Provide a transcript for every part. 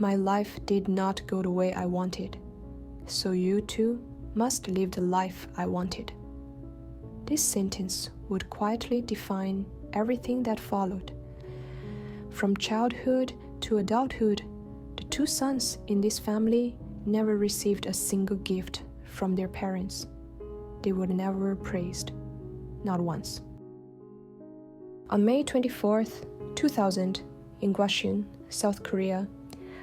My life did not go the way I wanted, so you too must live the life I wanted. This sentence would quietly define everything that followed. From childhood to adulthood, the two sons in this family never received a single gift from their parents. They were never praised, not once. On May 24th, 2000, in Gwasun, South Korea,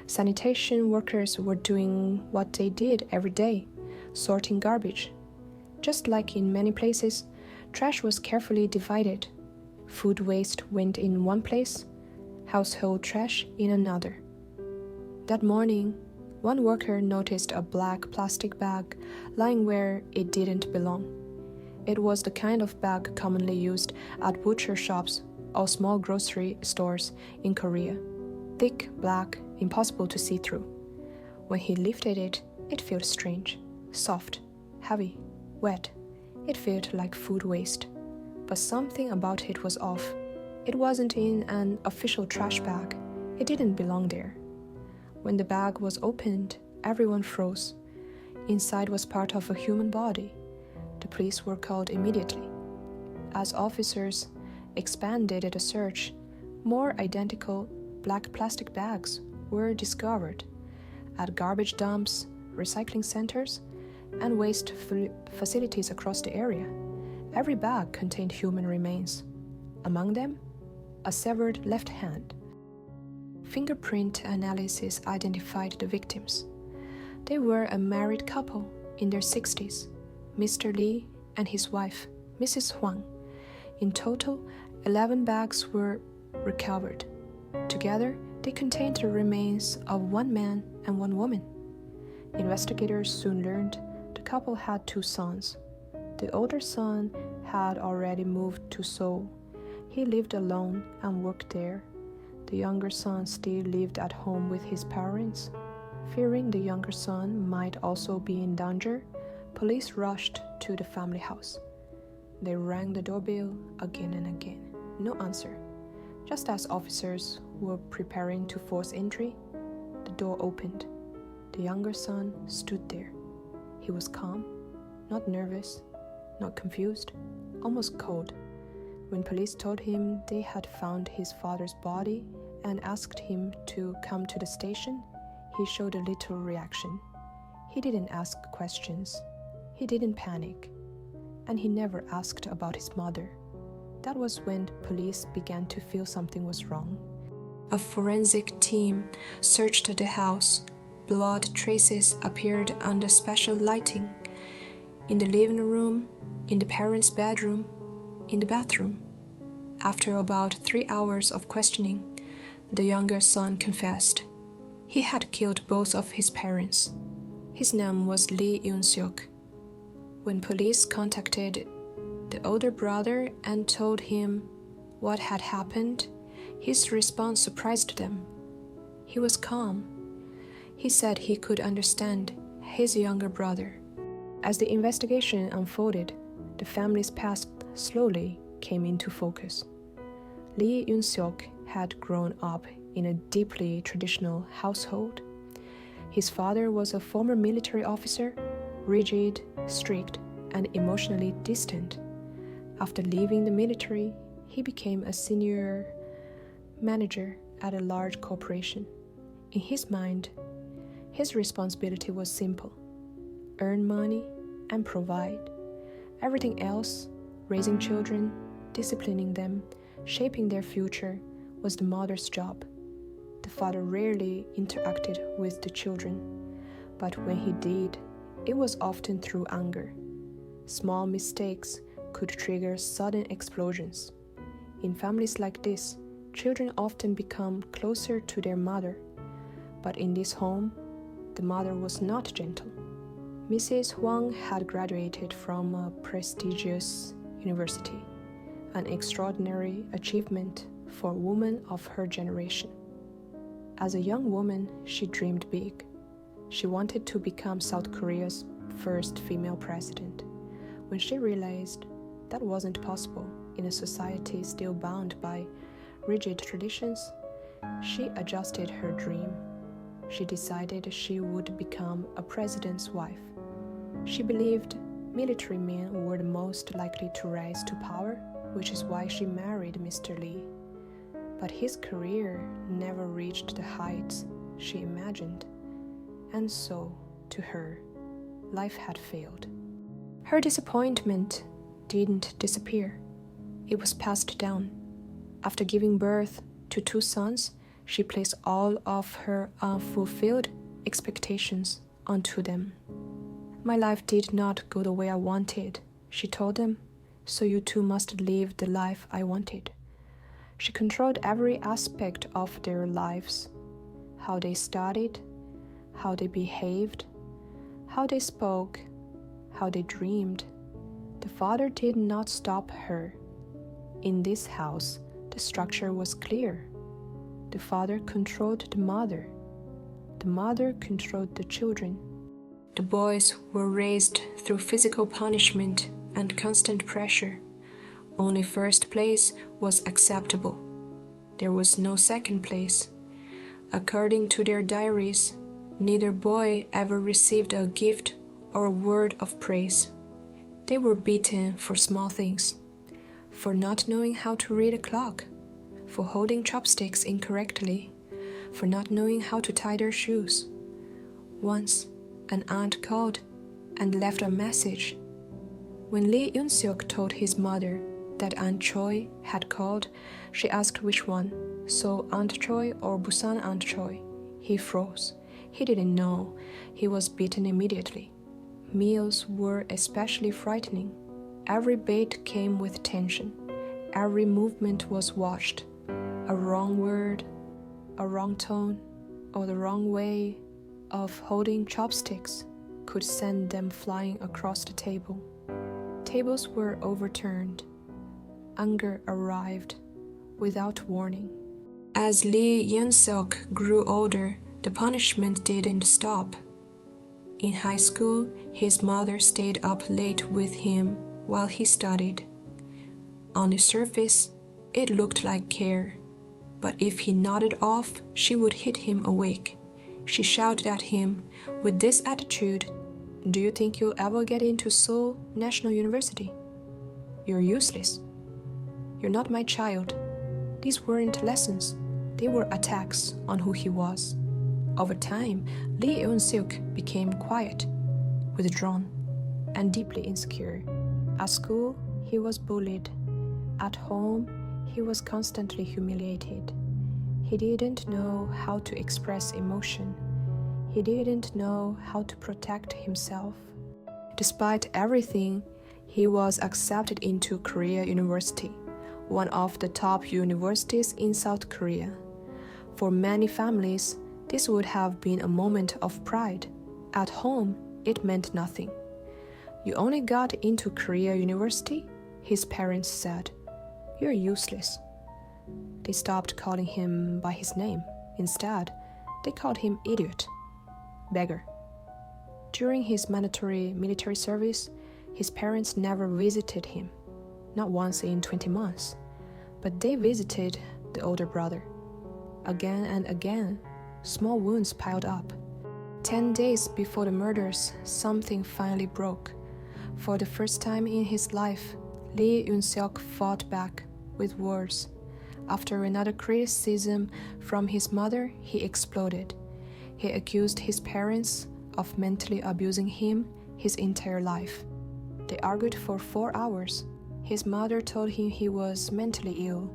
sanitation workers were doing what they did every day, sorting garbage. Just like in many places, trash was carefully divided. Food waste went in one place, household trash in another. That morning, one worker noticed a black plastic bag lying where it didn't belong. It was the kind of bag commonly used at butcher shops or small grocery stores in Korea. Thick, black, impossible to see through. When he lifted it, it felt strange, soft, heavy, wet. It felt like food waste. But something about it was off. It wasn't in an official trash bag. It didn't belong there. When the bag was opened, everyone froze. Inside was part of a human body. The police were called immediately. As officers expanded the search, more identical black plastic bags were discovered at garbage dumps, recycling centers, and waste facilities across the area. Every bag contained human remains. Among them, a severed left hand. Fingerprint analysis identified the victims. They were a married couple in their 60s, Mr. Lee and his wife, Mrs. Huang. In total, 11 bags were recovered. Together, they contained the remains of one man and one woman. Investigators soon learned the couple had two sons. The older son had already moved to Seoul. He lived alone and worked there. The younger son still lived at home with his parents. Fearing the younger son might also be in danger, police rushed to the family house. They rang the doorbell again and again. No answer. Just as officers were preparing to force entry, the door opened. The younger son stood there. He was calm, not nervous, not confused, almost cold. When police told him they had found his father's body and asked him to come to the station, he showed a little reaction. He didn't ask questions. He didn't panic. And he never asked about his mother. That was when police began to feel something was wrong. A forensic team searched the house. Blood traces appeared under special lighting. In the living room, in the parents' bedroom, in the bathroom. After about 3 hours of questioning, the younger son confessed. He had killed both of his parents. His name was Lee Eun-seok. When police contacted the older brother and told him what had happened, his response surprised them. He was calm. He said he could understand his younger brother. As the investigation unfolded, the family's past slowly came into focus. Lee Eun-seok had grown up in a deeply traditional household. His father was a former military officer, rigid, strict, and emotionally distant. After leaving the military, he became a senior manager at a large corporation. In his mind, his responsibility was simple: earn money and provide. Everything else, raising children, disciplining them, shaping their future, was the mother's job. The father rarely interacted with the children, but when he did, it was often through anger. Small mistakes could trigger sudden explosions. In families like this, children often become closer to their mother. But in this home, the mother was not gentle. Mrs. Huang had graduated from a prestigious university, an extraordinary achievement for a woman of her generation. As a young woman, she dreamed big. She wanted to become South Korea's first female president. When she realized that wasn't possible in a society still bound by rigid traditions, she adjusted her dream. she decided she would become a president's wife. She believed military men were the most likely to rise to power, which is why she married Mr. Lee. But his career never reached the heights she imagined, and so, to her, life had failed. Her disappointment didn't disappear. It was passed down. After giving birth to 2 sons, she placed all of her unfulfilled expectations onto them. My life did not go the way I wanted, she told them, so you too must live the life I wanted. She controlled every aspect of their lives, how they studied, how they behaved, how they spoke, how they dreamed. The father did not stop her. In this house, the structure was clear. The father controlled the mother. The mother controlled the children. The boys were raised through physical punishment and constant pressure. Only first place was acceptable. There was no second place. According to their diaries, neither boy ever received a gift or a word of praise. They were beaten for small things, for not knowing how to read a clock, for holding chopsticks incorrectly, for not knowing how to tie their shoes. Once, an aunt called and left a message. When Lee Eun-seok told his mother that Aunt Choi had called, she asked which one, Seoul Aunt Choi or Busan Aunt Choi. He froze. He didn't know. He was beaten immediately. Meals were especially frightening. Every bait came with tension. Every movement was watched. A wrong word, a wrong tone, or the wrong way of holding chopsticks could send them flying across the table. Tables were overturned. Anger arrived without warning. As Lee Eun-seok grew older, the punishment didn't stop. In high school, his mother stayed up late with him while he studied. On the surface, it looked like care, but if he nodded off, she would hit him awake. She shouted at him with this attitude, "Do you think you'll ever get into Seoul National University? You're useless. You're not my child." These weren't lessons. They were attacks on who he was. Over time, Lee Eun-seok became quiet, withdrawn, and deeply insecure. At school, he was bullied. At home, he was constantly humiliated. He didn't know how to express emotion. He didn't know how to protect himself. Despite everything, he was accepted into Korea University, one of the top universities in South Korea. For many families, this would have been a moment of pride. At home, it meant nothing. "You only got into Korea University?" his parents said. "You're useless." They stopped calling him by his name. Instead, they called him idiot, beggar. During his mandatory military service, his parents never visited him, not once in 20 months, but they visited the older brother. Again and again, small wounds piled up. 10 days before the murders, something finally broke. For the first time in his life, Lee Eun-seok fought back with words. After another criticism from his mother, he exploded. He accused his parents of mentally abusing him his entire life. They argued for 4 hours. His mother told him he was mentally ill.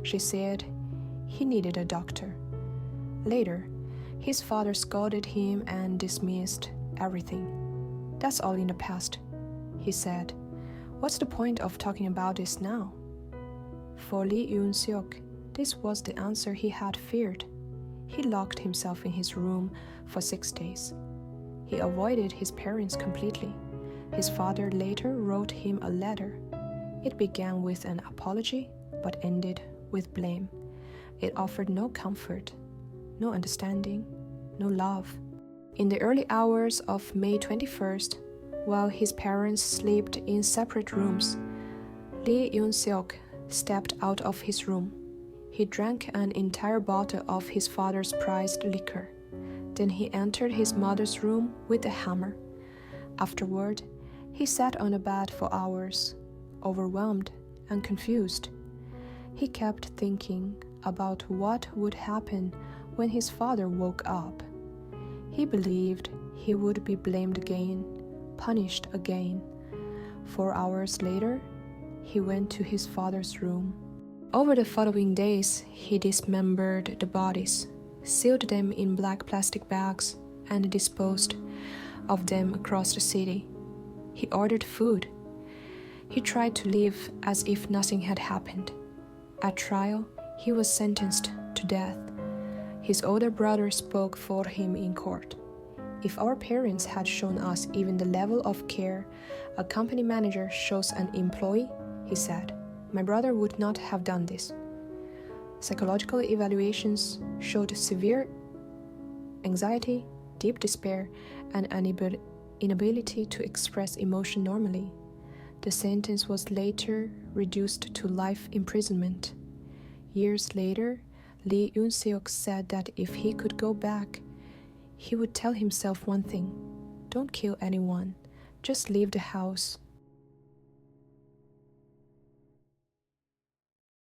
She said he needed a doctor. Later, his father scolded him and dismissed everything. "That's all in the past," he said. "What's the point of talking about this now?" For Lee Eun-seok, this was the answer he had feared. He locked himself in his room for 6 days. He avoided his parents completely. His father later wrote him a letter. It began with an apology, but ended with blame. It offered no comfort, no understanding, no love. In the early hours of May 21st, while his parents slept in separate rooms, Lee Eun-seok stepped out of his room. He drank an entire bottle of his father's prized liquor. Then he entered his mother's room with a hammer. Afterward, he sat on a bed for hours, overwhelmed and confused. He kept thinking about what would happen when his father woke up. He believed he would be blamed again, punished again. 4 hours later, he went to his father's room. Over the following days, he dismembered the bodies, sealed them in black plastic bags, and disposed of them across the city. He ordered food. He tried to live as if nothing had happened. At trial, he was sentenced to death. His older brother spoke for him in court. If our parents had shown us even the level of care a company manager shows an employee, he said, my brother would not have done this. Psychological evaluations showed severe anxiety, deep despair, and an inability to express emotion normally. The sentence was later reduced to life imprisonment. Years later, Lee Eun-seok said that if he could go back, he would tell himself one thing: don't kill anyone, just leave the house